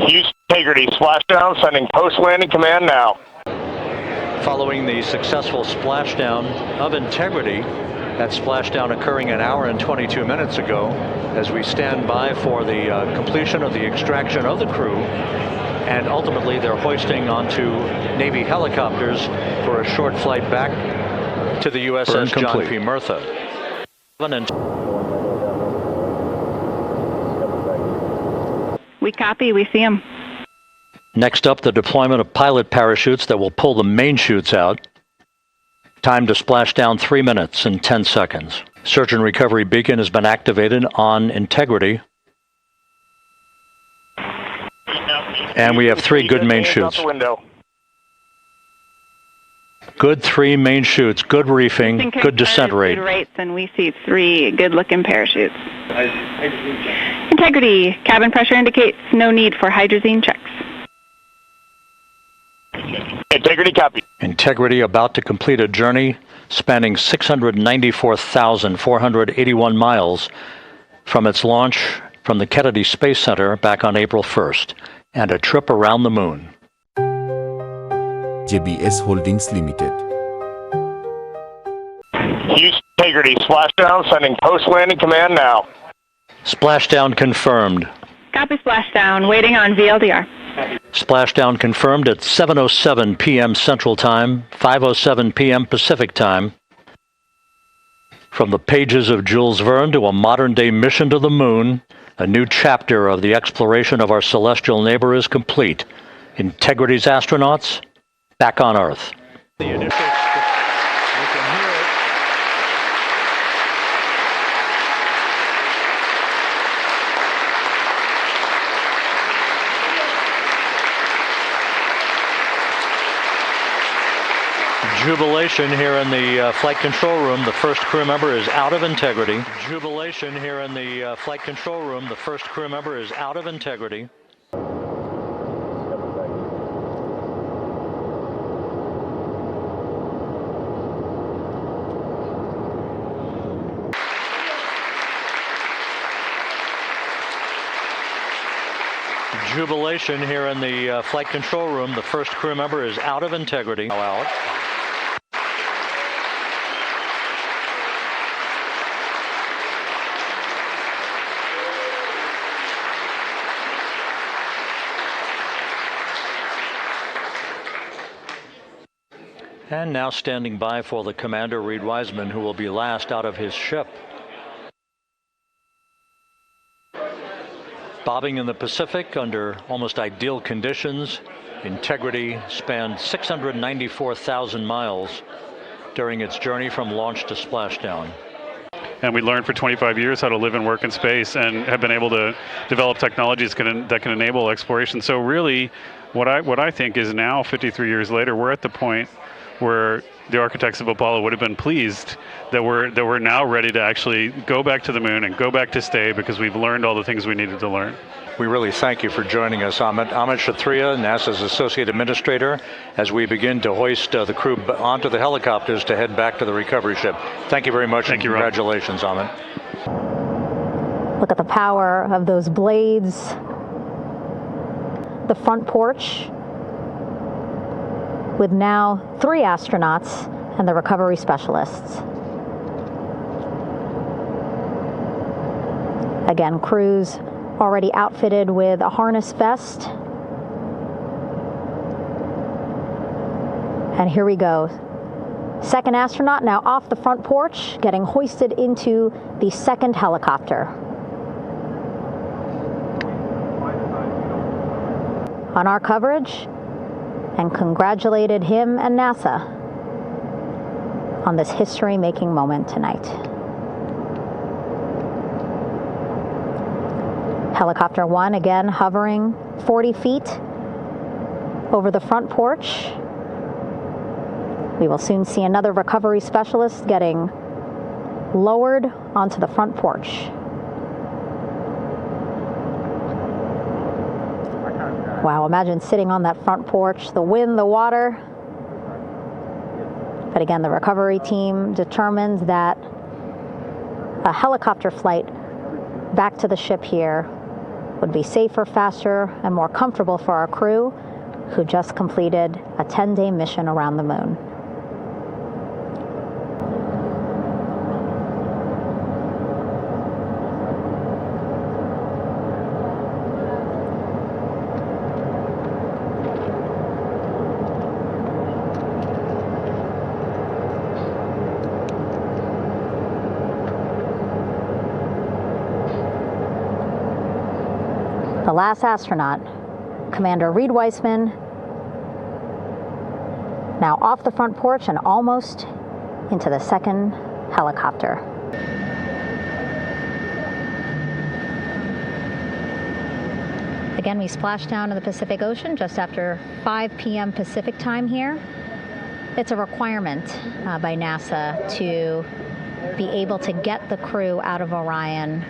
Houston Integrity, splashdown, sending post-landing command now. Following the successful splashdown of Integrity, that splashdown occurring an hour and 22 minutes ago, as we stand by for the completion of the extraction of the crew, and ultimately they're hoisting onto Navy helicopters for a short flight back to the USS John P. Murtha. We copy, we see him. Next up, the deployment of pilot parachutes that will pull the main chutes out. Time to splash down 3 minutes and 10 seconds. Search and recovery beacon has been activated on Integrity. And we have 3 good main chutes. Good 3 main chutes, good reefing, good descent rate. Good rates, and we see 3 good-looking parachutes. Integrity, cabin pressure indicates no need for hydrazine checks. Integrity, copy. Integrity about to complete a journey spanning 694,481 miles from its launch from the Kennedy Space Center back on April 1st, and a trip around the moon. JBS Holdings Limited. Houston Integrity, splashdown, sending post-landing command now. Splashdown confirmed. Copy splashdown, waiting on VLDR. Splashdown confirmed at 7:07 p.m. Central Time, 5:07 p.m. Pacific Time. From the pages of Jules Verne to a modern-day mission to the moon, a new chapter of the exploration of our celestial neighbor is complete. Integrity's astronauts back on Earth. The initial, you can hear it. Jubilation here in the flight control room. The first crew member is out of Integrity. Jubilation here in the flight control room. The first crew member is out of Integrity. Jubilation here in the flight control room. The first crew member is out of Integrity. Out. And now standing by for the commander, Reed Wiseman, who will be last out of his ship. Bobbing in the Pacific under almost ideal conditions, Integrity spanned 694,000 miles during its journey from launch to splashdown. And we learned for 25 years how to live and work in space, and have been able to develop technologies that can enable exploration. So really, what I think is now, 53 years later, we're at the point where the architects of Apollo would have been pleased that we're now ready to actually go back to the moon and go back to stay, because we've learned all the things we needed to learn. We really thank you for joining us, Amit. Amit Kshatriya, NASA's Associate Administrator, as we begin to hoist the crew onto the helicopters to head back to the recovery ship. Thank you very much. Thank you, congratulations, Amit. Look at the power of those blades. The front porch, with now 3 astronauts and the recovery specialists. Again, crews already outfitted with a harness vest. And here we go. Second astronaut now off the front porch, getting hoisted into the second helicopter. On our coverage, and congratulated him and NASA on this history-making moment tonight. Helicopter 1 again hovering 40 feet over the front porch. We will soon see another recovery specialist getting lowered onto the front porch. Wow, imagine sitting on that front porch, the wind, the water. But again, the recovery team determined that a helicopter flight back to the ship here would be safer, faster, and more comfortable for our crew who just completed a 10-day mission around the moon. The last astronaut, Commander Reed Weissman, now off the front porch and almost into the second helicopter. Again, we splashed down in the Pacific Ocean just after 5 p.m. Pacific time here. It's a requirement by NASA to be able to get the crew out of Orion